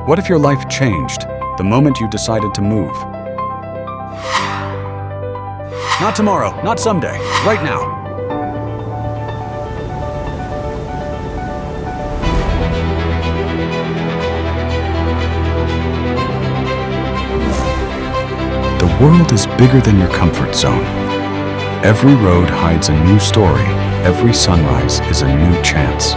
What if your life changed the moment you decided to move? Not tomorrow, not someday, right now. The world is bigger than your comfort zone. Every road hides a new story. Every sunrise is a new chance.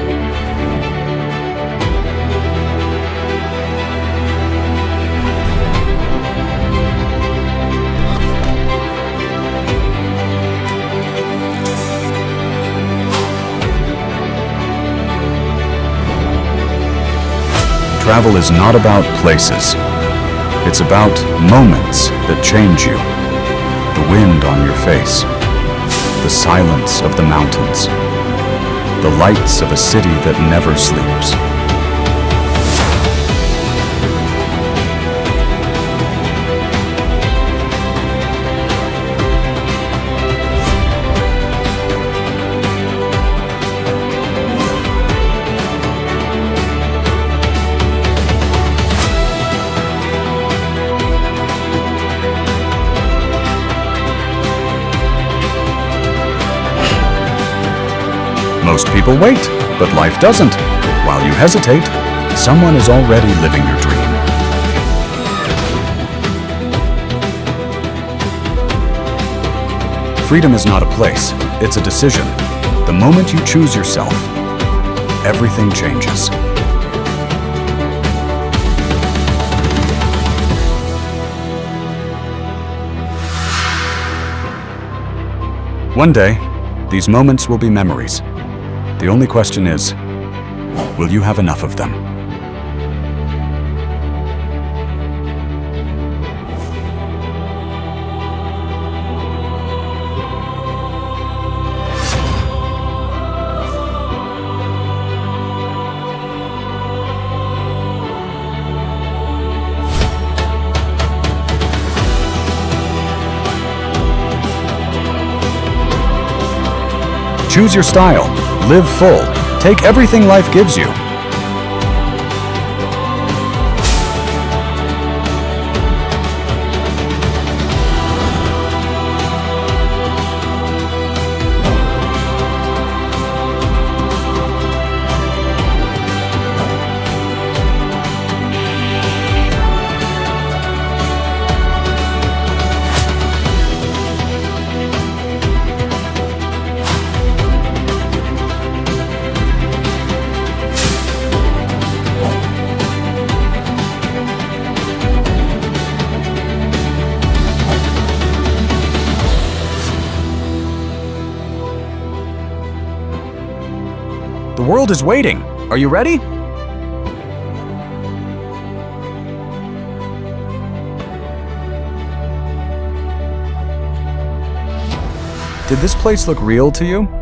Travel is not about places. It's about moments that change you. The wind on your face, the silence of the mountains, the lights of a city that never sleeps. Most people wait, but life doesn't. While you hesitate, someone is already living your dream. Freedom is not a place, it's a decision. The moment you choose yourself, everything changes. One day, these moments will be memories. The only question is, will you have enough of them? Choose your style. Live full. Take everything life gives you. The world is waiting. Are you ready? Did this place look real to you?